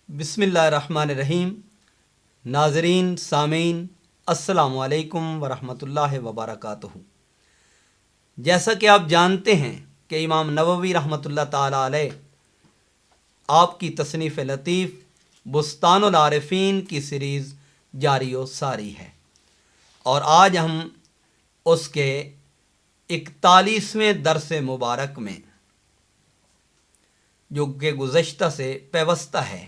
بسم اللہ الرحمن الرحیم۔ ناظرین سامعین السلام علیکم ورحمۃ اللہ وبرکاتہ۔ جیسا کہ آپ جانتے ہیں کہ امام نووی رحمۃ اللہ تعالیٰ علیہ آپ کی تصنیف لطیف بستان العارفین کی سیریز جاری و ساری ہے، اور آج ہم اس کے 41ویں درس مبارک میں، جو کہ گزشتہ سے پیوستہ ہے،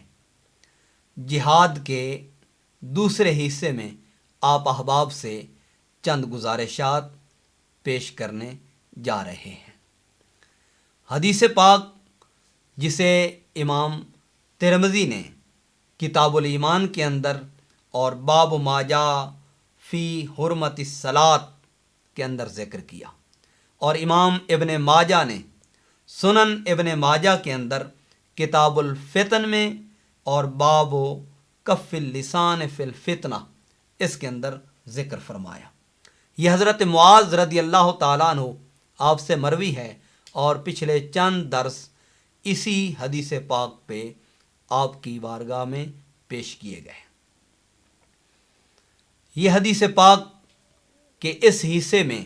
جہاد کے دوسرے حصے میں آپ احباب سے چند گزارشات پیش کرنے جا رہے ہیں۔ حدیث پاک جسے امام ترمذی نے کتاب الایمان کے اندر اور باب ما جاء فی حرمت الصلاۃ کے اندر ذکر کیا، اور امام ابن ماجہ نے سنن ابن ماجہ کے اندر کتاب الفتن میں اور باب کف اللسان فی الفتنہ اس کے اندر ذکر فرمایا۔ یہ حضرت معاذ رضی اللہ تعالیٰ عنہ آپ سے مروی ہے، اور پچھلے چند درس اسی حدیث پاک پہ آپ کی بارگاہ میں پیش کیے گئے۔ یہ حدیث پاک کے اس حصے میں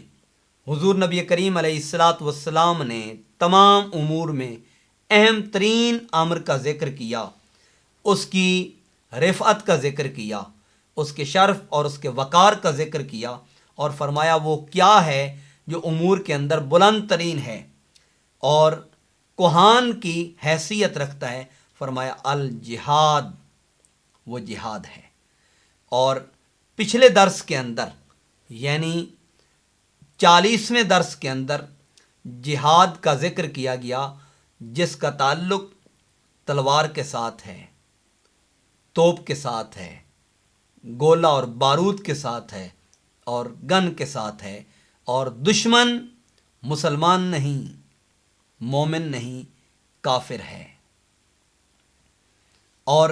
حضور نبی کریم علیہ الصلاۃ والسلام نے تمام امور میں اہم ترین امر کا ذکر کیا، اس کی رفعت کا ذکر کیا، اس کے شرف اور اس کے وقار کا ذکر کیا، اور فرمایا وہ کیا ہے جو امور کے اندر بلند ترین ہے اور کوہان کی حیثیت رکھتا ہے۔ فرمایا الجہاد، وہ جہاد ہے۔ اور پچھلے درس کے اندر یعنی 40ویں درس کے اندر جہاد کا ذکر کیا گیا، جس کا تعلق تلوار کے ساتھ ہے، توپ کے ساتھ ہے، گولہ اور بارود کے ساتھ ہے، اور گن کے ساتھ ہے، اور دشمن مسلمان نہیں، مومن نہیں، کافر ہے۔ اور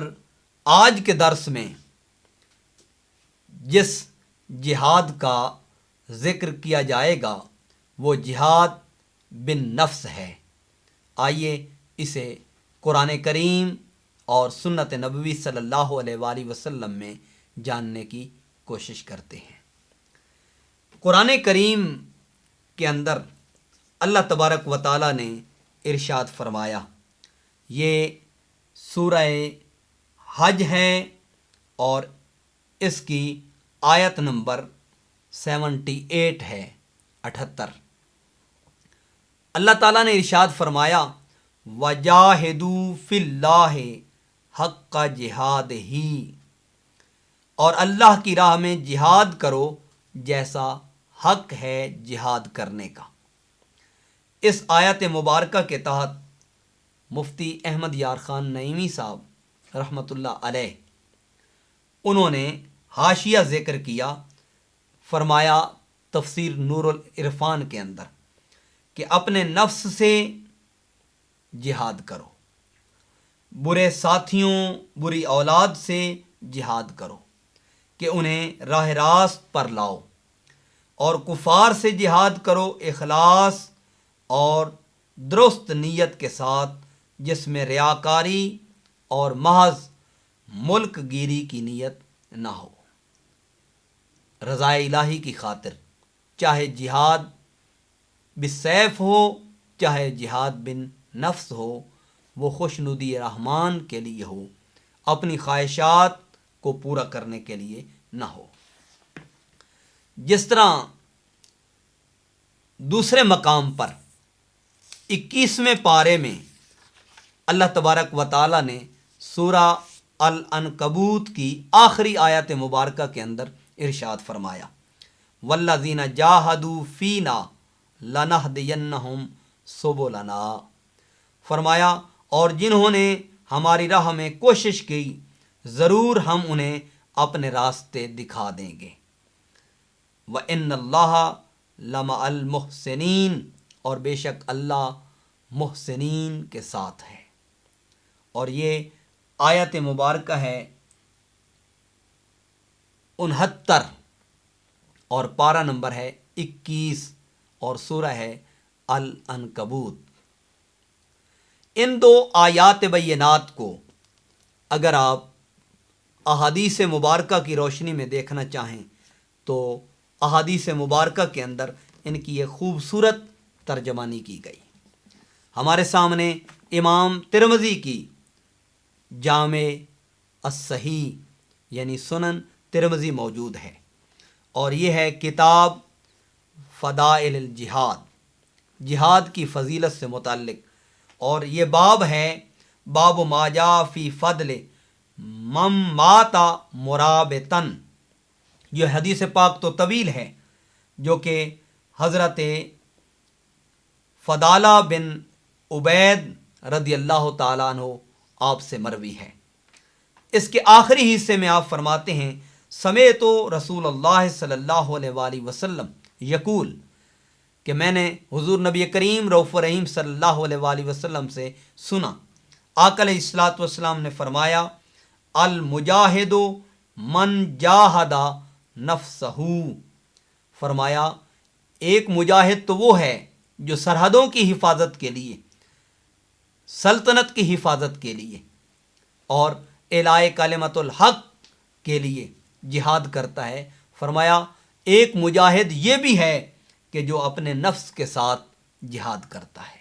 آج کے درس میں جس جہاد کا ذکر کیا جائے گا وہ جہاد بن نفس ہے۔ آئیے اسے قرآن کریم اور سنت نبوی صلی اللہ علیہ وآلہ وسلم میں جاننے کی کوشش کرتے ہیں۔ قرآن کریم کے اندر اللہ تبارک و تعالیٰ نے ارشاد فرمایا، یہ سورہ حج ہے اور اس کی آیت نمبر 78 ہے، 78۔ اللہ تعالیٰ نے ارشاد فرمایا، وَجَاهِدُوا فِي اللَّهِ حَقَّ جِهَادِهِ، اور اللہ کی راہ میں جہاد کرو جیسا حق ہے جہاد کرنے کا۔ اس آیت مبارکہ کے تحت مفتی احمد یار خان نعیمی صاحب رحمۃ اللہ علیہ انہوں نے حاشیہ ذکر کیا۔ فرمایا تفسیر نور العرفان کے اندر کہ اپنے نفس سے جہاد کرو، برے ساتھیوں، بری اولاد سے جہاد کرو کہ انہیں راہ راست پر لاؤ، اور کفار سے جہاد کرو اخلاص اور درست نیت کے ساتھ، جس میں ریاکاری اور محض ملک گیری کی نیت نہ ہو، رضا الہی کی خاطر، چاہے جہاد بالسیف ہو چاہے جہاد بن نفس ہو، وہ خوشنودی رحمان کے لیے ہو، اپنی خواہشات کو پورا کرنے کے لیے نہ ہو۔ جس طرح دوسرے مقام پر 21ویں پارے میں اللہ تبارک و تعالیٰ نے سورہ العنکبوت کی آخری آیت مبارکہ کے اندر ارشاد فرمایا، وَالَّذِينَ جَاهَدُوا فِينَا لَنَهْدِيَنَّهُمْ سُبُلَنَا، فرمایا اور جنہوں نے ہماری راہ میں کوشش کی ضرور ہم انہیں اپنے راستے دکھا دیں گے۔ وَإِنَّ اللَّهَ لَمَعَ الْمُحْسِنِينَ، اور بے شک اللہ محسنین کے ساتھ ہے۔ اور یہ آیت مبارکہ ہے 69، اور پارہ نمبر ہے 21، اور سورہ ہے العنکبوت۔ ان دو آیات بینات کو اگر آپ احادیث مبارکہ کی روشنی میں دیکھنا چاہیں تو احادیث مبارکہ کے اندر ان کی ایک خوبصورت ترجمانی کی گئی. ہمارے سامنے امام ترمذی کی جامع الصحیح یعنی سنن ترمذی موجود ہے، اور یہ ہے کتاب فضائل الجہاد، جہاد کی فضیلت سے متعلق، اور یہ باب ہے باب ما جاء فی فضل من مات مرابطن. یہ حدیث پاک تو طویل ہے جو کہ حضرت فضالہ بن عبید رضی اللہ تعالیٰ عنہ آپ سے مروی ہے. اس کے آخری حصے میں آپ فرماتے ہیں سمیعت رسول اللہ صلی اللہ علیہ وآلہ وسلم یقول، کہ میں نے حضور نبی کریم رؤوف رحیم صلی اللہ علیہ وآلہ وسلم سے سنا. آقا علیہ الصلوۃ والسلام نے فرمایا المجاہد من جاہد نفسہ، فرمایا ایک مجاہد تو وہ ہے جو سرحدوں کی حفاظت کے لیے، سلطنت کی حفاظت کے لیے اور اعلاء کلمۃ الحق کے لیے جہاد کرتا ہے. فرمایا ایک مجاہد یہ بھی ہے کہ جو اپنے نفس کے ساتھ جہاد کرتا ہے،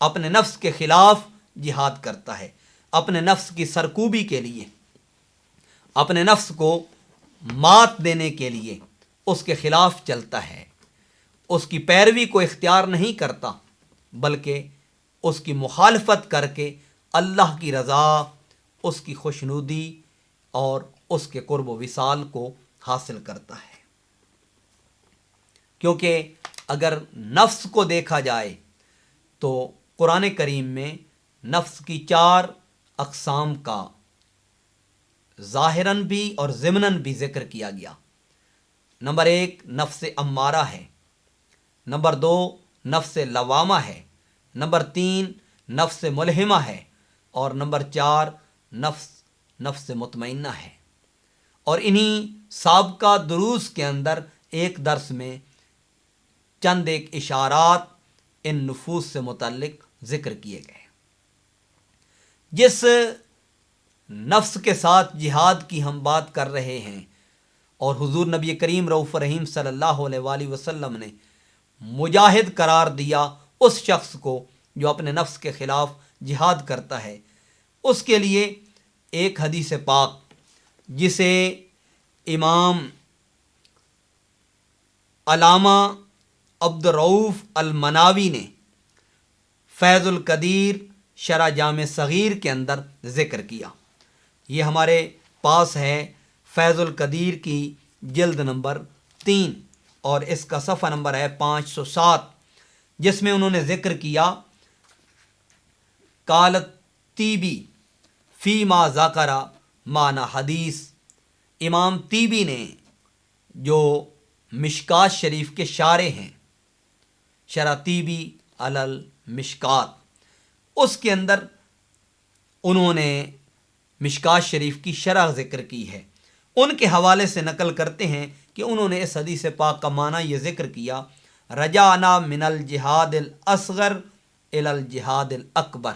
اپنے نفس کے خلاف جہاد کرتا ہے، اپنے نفس کی سرکوبی کے لیے، اپنے نفس کو مات دینے کے لیے اس کے خلاف چلتا ہے، اس کی پیروی کو اختیار نہیں کرتا بلکہ اس کی مخالفت کر کے اللہ کی رضا، اس کی خوشنودی اور اس کے قرب و وصال کو حاصل کرتا ہے. کیونکہ اگر نفس کو دیکھا جائے تو قرآن کریم میں نفس کی 4 اقسام کا ظاہراً بھی اور ضمناً بھی ذکر کیا گیا. نمبر 1 نفس امارہ ہے، نمبر 2 نفس لوامہ ہے، نمبر 3 نفس ملہمہ ہے، اور نمبر 4 نفس مطمئنہ ہے. اور انہی سابقہ دروس کے اندر ایک درس میں چند ایک اشارات ان نفوس سے متعلق ذکر کیے گئے. جس نفس کے ساتھ جہاد کی ہم بات کر رہے ہیں اور حضور نبی کریم رؤوف رحیم صلی اللہ علیہ وآلہ وسلم نے مجاہد قرار دیا اس شخص کو جو اپنے نفس کے خلاف جہاد کرتا ہے، اس کے لیے ایک حدیث پاک جسے امام علامہ عبد الرؤوف المناوی نے فیض القدیر شرح جامع صغیر کے اندر ذکر کیا. یہ ہمارے پاس ہے فیض القدیر کی جلد نمبر 3 اور اس کا صفحہ نمبر ہے 507، جس میں انہوں نے ذکر کیا قالت تیبی فی ما ذکر معنی حدیث. امام تیبی نے جو مشکات شریف کے شارح ہیں، شرح تیبی علی المشکات، اس کے اندر انہوں نے مشکات شریف کی شرح ذکر کی ہے. ان کے حوالے سے نقل کرتے ہیں کہ انہوں نے اس حدیث پاک کا معنی یہ ذکر کیا رجعنا من الجہاد الاصغر الی الجہاد الاکبر.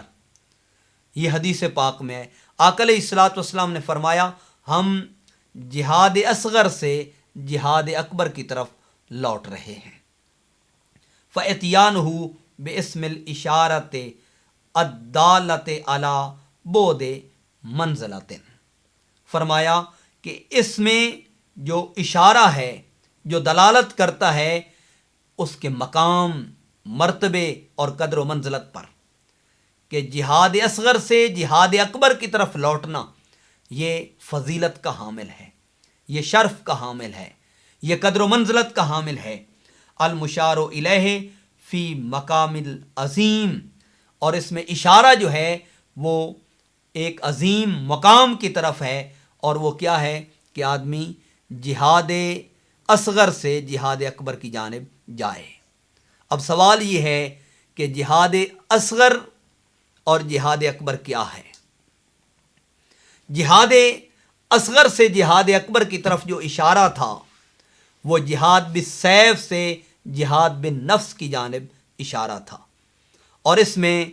یہ حدیث پاک میں ہے. آقا علیہ الصلوۃ والسلام نے فرمایا ہم جہاد اصغر سے جہاد اکبر کی طرف لوٹ رہے ہیں. فَإِتْيَانُهُ بِاسْمِ الْإِشَارَةِ الدَّالَّةِ عَلَى بُعْدِ مَنْزِلَةٍ. فرمایا کہ اس میں جو اشارہ ہے، جو دلالت کرتا ہے اس کے مقام، مرتبے اور قدر و منزلت پر، کہ جہاد اصغر سے جہاد اکبر کی طرف لوٹنا یہ فضیلت کا حامل ہے، یہ شرف کا حامل ہے، یہ قدر و منزلت کا حامل ہے. المشار الیہ فی مقام العظیم، اور اس میں اشارہ جو ہے وہ ایک عظیم مقام کی طرف ہے، اور وہ کیا ہے کہ آدمی جہاد اصغر سے جہاد اکبر کی جانب جائے. اب سوال یہ ہے کہ جہاد اصغر اور جہاد اکبر کیا ہے؟ جہاد اصغر سے جہاد اکبر کی طرف جو اشارہ تھا وہ جہاد بالسیف سے جہاد بالنفس کی جانب اشارہ تھا. اور اس میں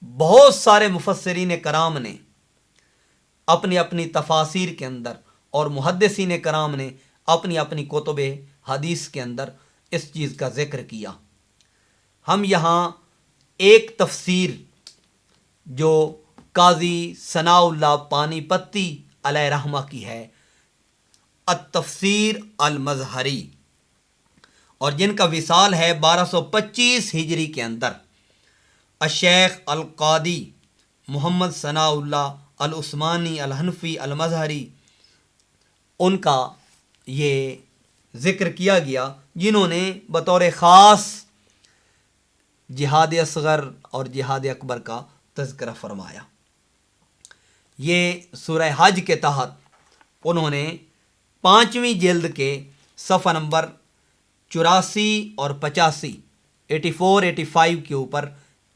بہت سارے مفسرین کرام نے اپنی اپنی تفاسیر کے اندر اور محدثین کرام نے اپنی اپنی کتب حدیث کے اندر اس چیز کا ذکر کیا۔ ہم یہاں ایک تفسیر جو قاضی ثناء اللہ پانی پتی علیہ رحمہ کی ہے، التفسیر المظہری، اور جن کا وصال ہے 1225 ہجری کے اندر، الشیخ القاضی محمد ثناء اللہ العثمانی الحنفی المظہری، ان کا یہ ذکر کیا گیا، جنہوں نے بطور خاص جہاد اصغر اور جہاد اکبر کا تذکرہ فرمایا۔ یہ سورہ حج کے تحت انہوں نے 5ویں جلد کے صفحہ نمبر 84 اور 85 84 85 کے اوپر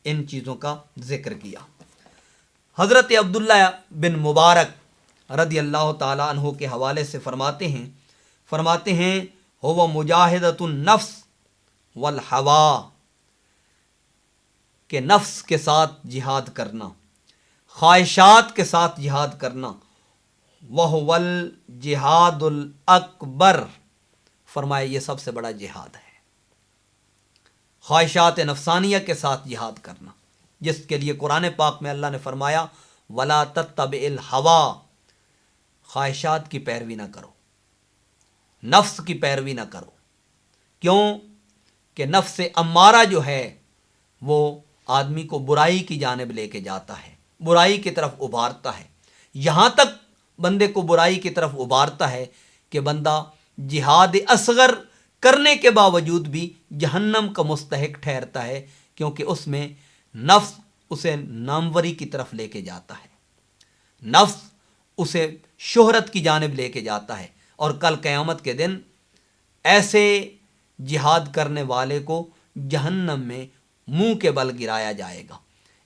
ان چیزوں کا ذکر کیا۔ حضرت عبداللہ بن مبارک رضی اللہ تعالیٰ عنہ کے حوالے سے فرماتے ہیں ہو مجاہدۃ النفس والہوا، کہ نفس کے ساتھ جہاد کرنا، خواہشات کے ساتھ جہاد کرنا، وَهُوَ الْجِهَادُ الْأَكْبَرُ، فرمایا یہ سب سے بڑا جہاد ہے، خواہشات نفسانیہ کے ساتھ جہاد کرنا، جس کے لیے قرآن پاک میں اللہ نے فرمایا وَلَا تَتَّبِعِ الْهَوَىٰ، خواہشات کی پیروی نہ کرو، نفس کی پیروی نہ کرو۔ کیوں کہ نفس امارہ جو ہے وہ آدمی کو برائی کی جانب لے کے جاتا ہے، برائی کی طرف ابھارتا ہے، یہاں تک بندے کو برائی کی طرف ابھارتا ہے کہ بندہ جہاد اصغر کرنے کے باوجود بھی جہنم کا مستحق ٹھہرتا ہے، کیونکہ اس میں نفس اسے ناموری کی طرف لے کے جاتا ہے، نفس اسے شہرت کی جانب لے کے جاتا ہے، اور کل قیامت کے دن ایسے جہاد کرنے والے کو جہنم میں منہ کے بل گرایا جائے گا۔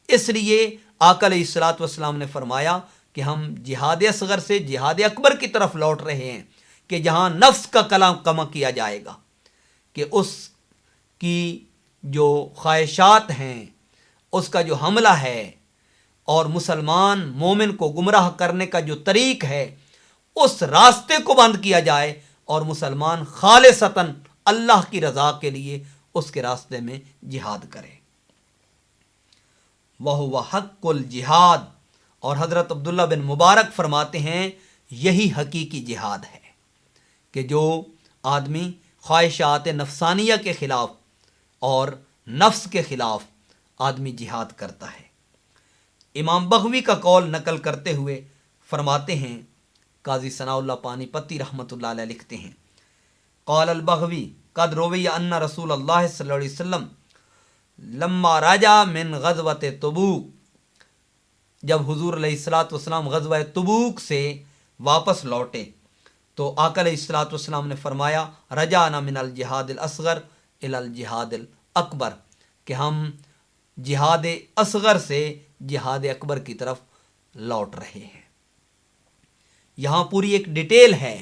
اس لیے آقا علیہ الصلوۃ والسلام نے فرمایا کہ ہم جہاد اصغر سے جہاد اکبر کی طرف لوٹ رہے ہیں، کہ جہاں نفس کا کلام کما کیا جائے گا، کہ اس کی جو خواہشات ہیں، اس کا جو حملہ ہے، اور مسلمان مومن کو گمراہ کرنے کا جو طریق ہے، اس راستے کو بند کیا جائے اور مسلمان خالصتاً اللہ کی رضا کے لیے اس کے راستے میں جہاد کرے۔ وَهُوَ حَقُّ الْجِہاد، اور حضرت عبداللہ بن مبارک فرماتے ہیں یہی حقیقی جہاد ہے، کہ جو آدمی خواہشات نفسانیہ کے خلاف اور نفس کے خلاف آدمی جہاد کرتا ہے۔ امام بغوی کا قول نقل کرتے ہوئے فرماتے ہیں، قاضی ثناء اللہ پانی پتی رحمۃ اللہ علیہ لکھتے ہیں، قال البغوی قد روی ان رسول اللہ صلی اللہ علیہ وسلم لما رجع من غزوۃ تبوک، جب حضور علیہ الصلوۃ والسلام غزوہ تبوک سے واپس لوٹے تو آقا علیہ الصلوۃ والسلام نے فرمایا رجعنا من الجہاد الاصغر الی الجہاد الاکبر، کہ ہم جہاد اصغر سے جہاد اکبر کی طرف لوٹ رہے ہیں۔ یہاں پوری ایک ڈیٹیل ہے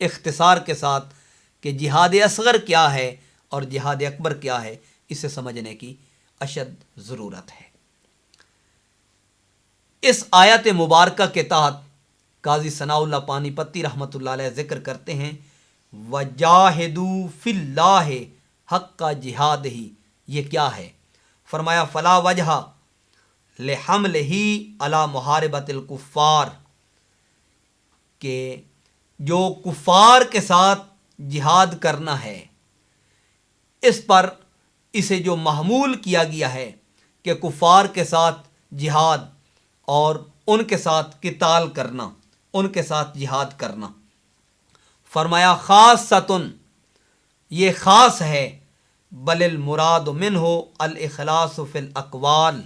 اختصار کے ساتھ کہ جہاد اصغر کیا ہے اور جہاد اکبر کیا ہے، اسے سمجھنے کی اشد ضرورت ہے۔ اس آیت مبارکہ کے تحت قاضی ثناء اللہ پانی پتی رحمۃ اللہ علیہ ذکر کرتے ہیں وَجَاهِدُوا فِي اللَّهِ حَقَّ جِهَادِهِ، یہ کیا ہے؟ فرمایا فلا وجہ لحملہ علی محاربۃ الکفار، کہ جو کفار کے ساتھ جہاد کرنا ہے، اس پر اسے جو محمول کیا گیا ہے کہ کفار کے ساتھ جہاد اور ان کے ساتھ قتال کرنا، ان کے ساتھ جہاد کرنا، فرمایا خاصۃن، یہ خاص ہے، بل المراد منہ الاخلاص فی الاقوال،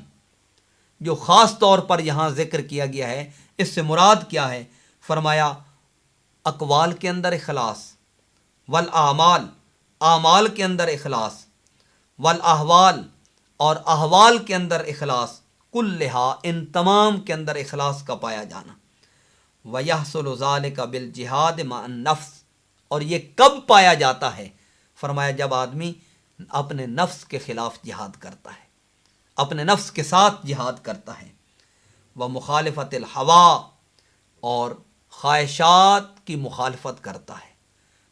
جو خاص طور پر یہاں ذکر کیا گیا ہے اس سے مراد کیا ہے؟ فرمایا اقوال کے اندر اخلاص، والاعمال، اعمال کے اندر اخلاص، والاحوال، اور احوال کے اندر اخلاص، کلھا، ان تمام کے اندر اخلاص کا پایا جانا۔ وَيَحْصُلُ ذَلِكَ بِالْجِهَادِ مَعَ النَّفْسِ، اور یہ کب پایا جاتا ہے؟ فرمایا جب آدمی اپنے نفس کے خلاف جہاد کرتا ہے، اپنے نفس کے ساتھ جہاد کرتا ہے۔ وَمُخَالِفَةِ الْهَوَىٰ، اور خواہشات کی مخالفت کرتا ہے،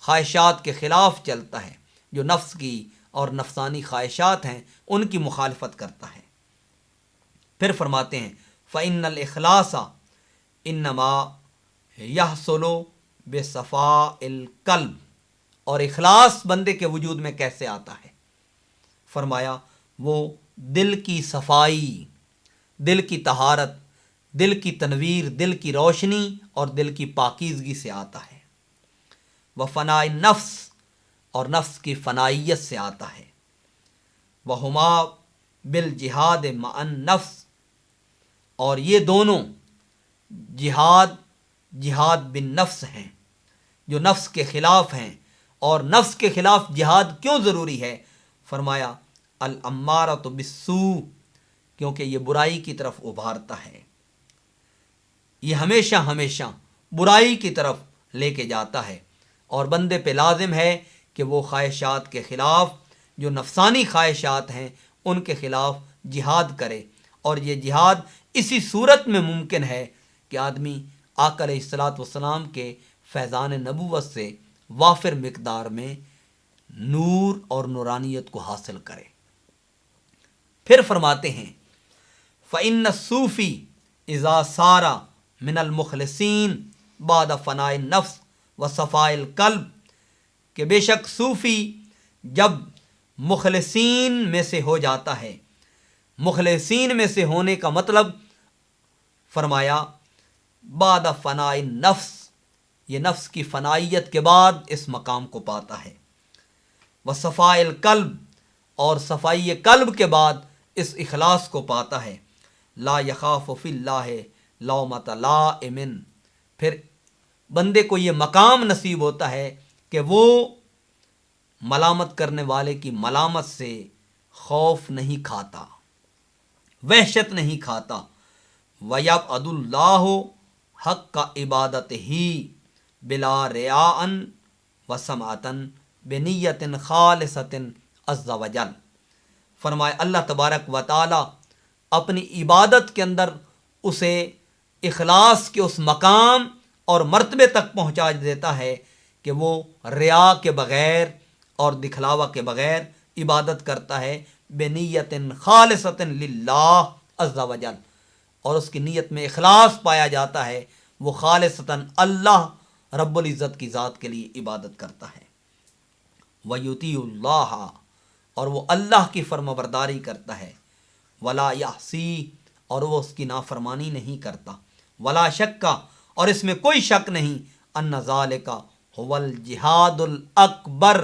خواہشات کے خلاف چلتا ہے، جو نفس کی اور نفسانی خواہشات ہیں ان کی مخالفت کرتا ہے۔ پھر فرماتے ہیں فَإِنَّ الْإِخْلَاصَ إِنَّمَا يَحْصُلُ بِصَفَاءِ الْقَلْبِ، اور اخلاص بندے کے وجود میں کیسے آتا ہے؟ فرمایا وہ دل کی صفائی، دل کی طہارت، دل کی تنویر، دل کی روشنی اور دل کی پاکیزگی سے آتا ہے۔ وَفَنَاءِ النَّفْس، اور نفس کی فنائیت سے آتا ہے۔ وَهُمَا بِالْجِهَادِ مَعَ النَّفْس، اور یہ دونوں جہاد بن نفس ہیں، جو نفس کے خلاف ہیں۔ اور نفس کے خلاف جہاد کیوں ضروری ہے؟ فرمایا الامارۃ بالسوء، کیونکہ یہ برائی کی طرف ابھارتا ہے، یہ ہمیشہ برائی کی طرف لے کے جاتا ہے، اور بندے پہ لازم ہے کہ وہ خواہشات کے خلاف، جو نفسانی خواہشات ہیں ان کے خلاف جہاد کرے۔ اور یہ جہاد اسی صورت میں ممکن ہے کہ آدمی آقا علیہ الصلاۃ والسلام کے فیضان نبوت سے وافر مقدار میں نور اور نورانیت کو حاصل کرے۔ پھر فرماتے ہیں فَإِنَّ الصُّوفِي إِذَا صَارَ مِنَ الْمُخْلِصِينَ بَعْدَ فَنَاءِ النَّفْسِ وَصَفَاءِ الْقَلْبِ، کہ بے شک صوفی جب مخلصین میں سے ہو جاتا ہے، مخلصین میں سے ہونے کا مطلب فرمایا بعد فناء النفس، یہ نفس کی فنائیت کے بعد اس مقام کو پاتا ہے۔ وصفاء القلب، اور صفائی قلب کے بعد اس اخلاص کو پاتا ہے۔ لا یخاف فی اللہ لومۃ لائم، پھر بندے کو یہ مقام نصیب ہوتا ہے کہ وہ ملامت کرنے والے کی ملامت سے خوف نہیں کھاتا، وحشت نہیں کھاتا۔ وَيَبْعَدُ اللَّهُ حَقَّ عِبَادَتِهِ بِلَا رِیَاءً وَسَمْعَةً بِنِیَّةٍ خَالِصَةٍ عَزَّ وَجَلَّ، فرمائے اللہ تبارک و تعالی اپنی عبادت کے اندر اسے اخلاص کے اس مقام اور مرتبے تک پہنچا دیتا ہے کہ وہ ریا کے بغیر اور دکھلاوا کے بغیر عبادت کرتا ہے، بنیت خالصۃ للہ عز وجل، اور اس کی نیت میں اخلاص پایا جاتا ہے، وہ خالصتاً اللہ رب العزت کی ذات کے لیے عبادت کرتا ہے۔ وَيُطِيعُ اللَّهَ، اور وہ اللہ کی فرما برداری کرتا ہے۔ وَلَا يَعْصِيهِ، اور وہ اس کی نافرمانی نہیں کرتا۔ وَلَا شَكَّ، اور اس میں کوئی شک نہیں، أَنَّ ذَلِكَ هُوَ الْجِهَادُ الْأَكْبَرُ،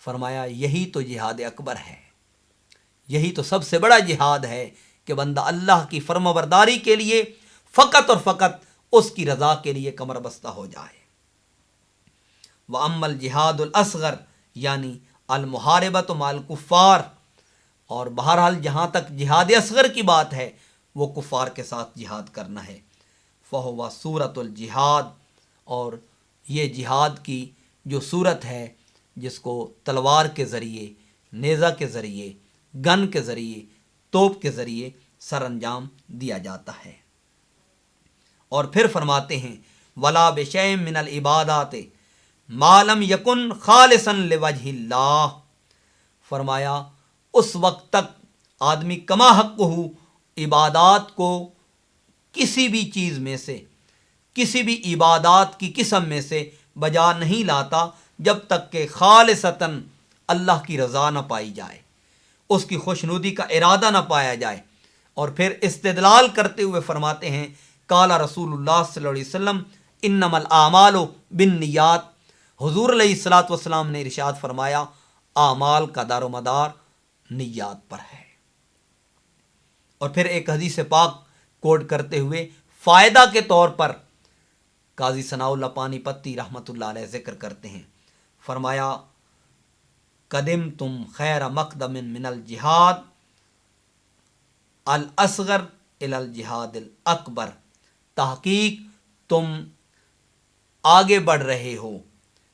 فرمایا یہی تو جہاد اکبر ہے، یہی تو سب سے بڑا جہاد ہے کہ بندہ اللہ کی فرما برداری کے لیے فقط اور فقط اس کی رضا کے لیے کمر بستہ ہو جائے۔ وَأَمَّا الْجِهَادُ الْأَصْغَرُ، یعنی المحاربۃ مع الکفار، اور بہرحال جہاں تک جہاد اصغر کی بات ہے وہ کفار کے ساتھ جہاد کرنا ہے۔ فَهُوَ سورۃ الجہاد، اور یہ جہاد کی جو صورت ہے جس کو تلوار کے ذریعے، نیزہ کے ذریعے، گن کے ذریعے، توپ کے ذریعے سر انجام دیا جاتا ہے۔ اور پھر فرماتے ہیں وَلَا بِشَيْءٍ مِّنَ الْعِبَادَاتِ مَا لَمْ يَكُنْ خَالِصًا لِوَجْهِ اللَّهِ، فرمایا اس وقت تک آدمی کما حق ہو عبادات کو کسی بھی چیز میں سے، کسی بھی عبادات کی قسم میں سے بجا نہیں لاتا جب تک کہ خالصتاً اللہ کی رضا نہ پائی جائے، اس کی خوشنودی کا ارادہ نہ پایا جائے۔ اور پھر استدلال کرتے ہوئے فرماتے ہیں قال رسول اللہ صلی اللہ علیہ وسلم انما الاعمال بالنیات، حضور علیہ الصلاۃ والسلام نے ارشاد فرمایا اعمال کا دار و مدار نیات پر ہے۔ اور پھر ایک حدیث پاک کوٹ کرتے ہوئے فائدہ کے طور پر قاضی ثناء اللہ پانی پتی رحمۃ اللہ علیہ ذکر کرتے ہیں، فرمایا قدمتم خیر مقدم من الجہاد الاصغر الی الجہاد الاکبر، تحقیق تم آگے بڑھ رہے ہو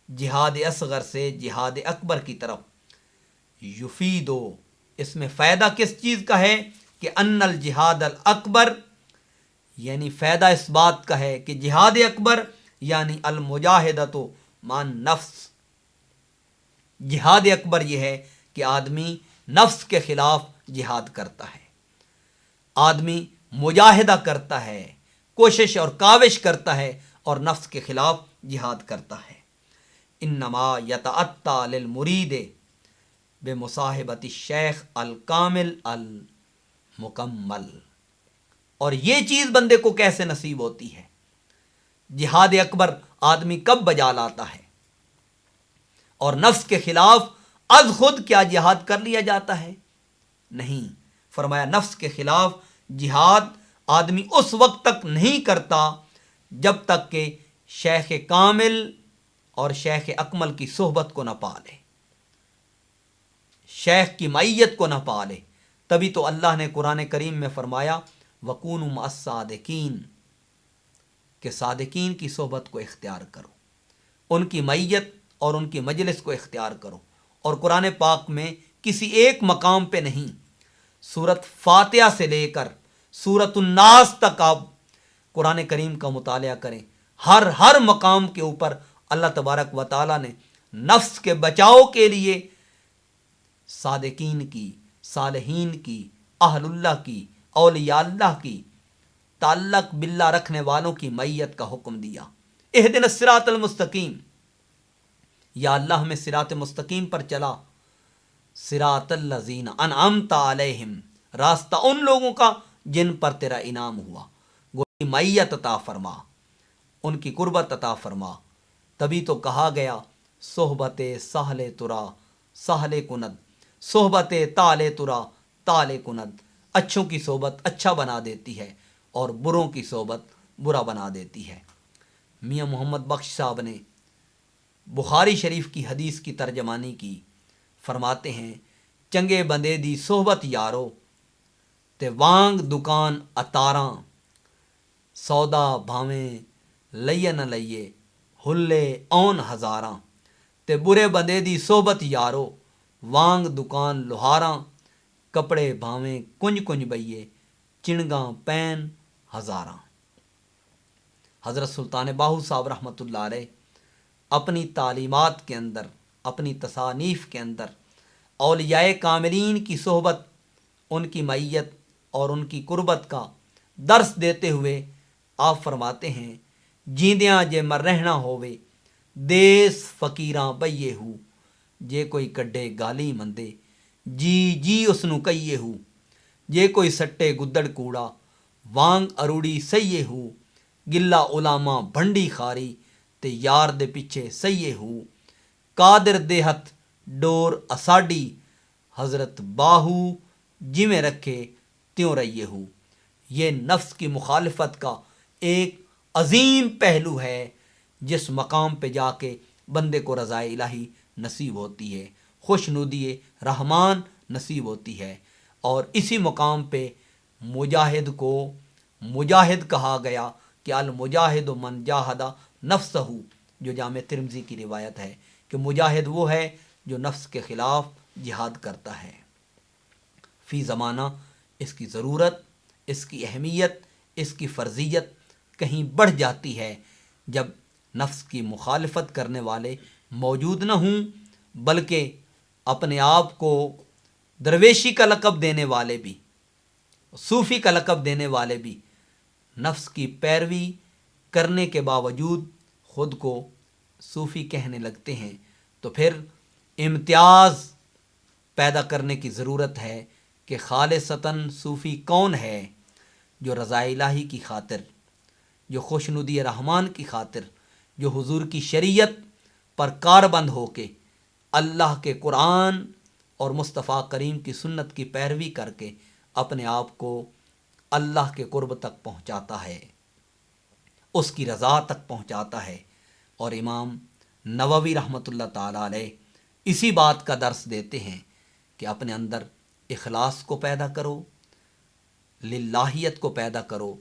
جہاد اصغر سے جہاد اکبر کی طرف۔ یفیدو، اس میں فائدہ کس چیز کا ہے کہ ان الجہاد الاکبر یعنی فائدہ اس بات کا ہے کہ جہاد اکبر یعنی المجاہدۃ مع نفس، جہاد اکبر یہ ہے کہ آدمی نفس کے خلاف جہاد کرتا ہے، آدمی مجاہدہ کرتا ہے، کوشش اور کاوش کرتا ہے اور نفس کے خلاف جہاد کرتا ہے۔ انما یتأتی للمرید بمصاحبۃ الشیخ الکامل المکمل، اور یہ چیز بندے کو کیسے نصیب ہوتی ہے؟ جہاد اکبر آدمی کب بجا لاتا ہے؟ اور نفس کے خلاف از خود کیا جہاد کر لیا جاتا ہے؟ نہیں، فرمایا نفس کے خلاف جہاد آدمی اس وقت تک نہیں کرتا جب تک کہ شیخ کامل اور شیخ اکمل کی صحبت کو نہ پا لے، شیخ کی معیت کو نہ پا لے۔ تبھی تو اللہ نے قرآن کریم میں فرمایا وَكُونُوا مَعَ الصَّادِقِينَ، کہ صادقین کی صحبت کو اختیار کرو، ان کی معیت اور ان کی مجلس کو اختیار کرو۔ اور قرآن پاک میں کسی ایک مقام پہ نہیں، سورت فاتحہ سے لے کر سورت الناس تک آپ قرآن کریم کا مطالعہ کریں، ہر مقام کے اوپر اللہ تبارک و تعالیٰ نے نفس کے بچاؤ کے لیے صادقین کی، صالحین کی، اہل اللہ کی، اولیاء اللہ کی، تعلق باللہ رکھنے والوں کی معیت کا حکم دیا۔ اہدنا الصراط المستقیم، یا اللہ ہمیں صراط مستقیم پر چلا، صراط الذین انعمت علیہم، راستہ ان لوگوں کا جن پر تیرا انعام ہوا، گویا معیت عطا فرما، ان کی قربت عطا فرما۔ تبھی تو کہا گیا صحبت سہل ترا سہل کند، صحبت تال ترا تال کند، اچھوں کی صحبت اچھا بنا دیتی ہے اور بروں کی صحبت برا بنا دیتی ہے۔ میاں محمد بخش صاحب نے بخاری شریف کی حدیث کی ترجمانی کی، فرماتے ہیں چنگے بندے دی صحبت یارو تے وانگ دکان اتاراں، سودا بھاویں لئیے نہ لئیے ہلے اون ہزاراں، تے برے بندے دی صحبت یارو وانگ دکان لوہاراں، کپڑے بھاویں کنج کنج بئیے چنگاں پین ہزاراں۔ حضرت سلطان باہو صاحب رحمۃ اللہ علیہ اپنی تعلیمات کے اندر، اپنی تصانیف کے اندر اولیاء کاملین کی صحبت، ان کی معیت اور ان کی قربت کا درس دیتے ہوئے آپ فرماتے ہیں جیندیاں جے مر رہنا ہووے دیس فقیراں بئیے ہو، جے کوئی کڈے گالی مندے جی جی اس نو کئیے ہو، جے کوئی سٹے گدڑ کوڑا وانگ اروڑی سئیے ہو، گلا علامہ بھنڈی خاری تے یار دے پیچھے سئیے ہو، قادر دے ہتھ ڈور اساڈی حضرت باہو جویں رکھے تیوں رہیے ہو۔ یہ نفس کی مخالفت کا ایک عظیم پہلو ہے جس مقام پہ جا کے بندے کو رضا الہی نصیب ہوتی ہے، خوشنودی رحمان نصیب ہوتی ہے۔ اور اسی مقام پہ مجاہد کو مجاہد کہا گیا کہ المجاہد من جاہد نفسہ، جو جامع ترمذی کی روایت ہے کہ مجاہد وہ ہے جو نفس کے خلاف جہاد کرتا ہے۔ فی زمانہ اس کی ضرورت، اس کی اہمیت، اس کی فرضیت کہیں بڑھ جاتی ہے جب نفس کی مخالفت کرنے والے موجود نہ ہوں، بلکہ اپنے آپ کو درویشی کا لقب دینے والے بھی، صوفی کا لقب دینے والے بھی نفس کی پیروی کرنے کے باوجود خود کو صوفی کہنے لگتے ہیں، تو پھر امتیاز پیدا کرنے کی ضرورت ہے کہ خالصتاً صوفی کون ہے جو رضا الہی کی خاطر، جو خوشنودی رحمان کی خاطر، جو حضور کی شریعت پر کاربند ہو کے اللہ کے قرآن اور مصطفیٰ کریم کی سنت کی پیروی کر کے اپنے آپ کو اللہ کے قرب تک پہنچاتا ہے، اس کی رضا تک پہنچاتا ہے۔ اور امام نووی رحمۃ اللہ تعالیٰ علیہ اسی بات کا درس دیتے ہیں کہ اپنے اندر اخلاص کو پیدا کرو، للہیت کو پیدا کرو،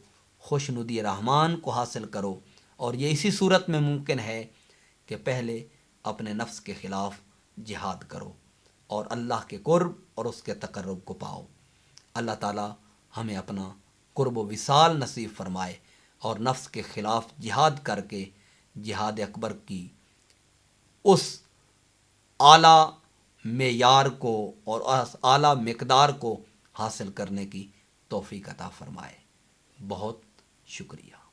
خوشنودی رحمان کو حاصل کرو، اور یہ اسی صورت میں ممکن ہے کہ پہلے اپنے نفس کے خلاف جہاد کرو اور اللہ کے قرب اور اس کے تقرب کو پاؤ۔ اللہ تعالی ہمیں اپنا قرب و وصال نصیب فرمائے اور نفس کے خلاف جہاد کر کے جہاد اکبر کی اس اعلیٰ معیار کو اور اس اعلیٰ مقدار کو حاصل کرنے کی توفیق عطا فرمائے۔ بہت شکریہ۔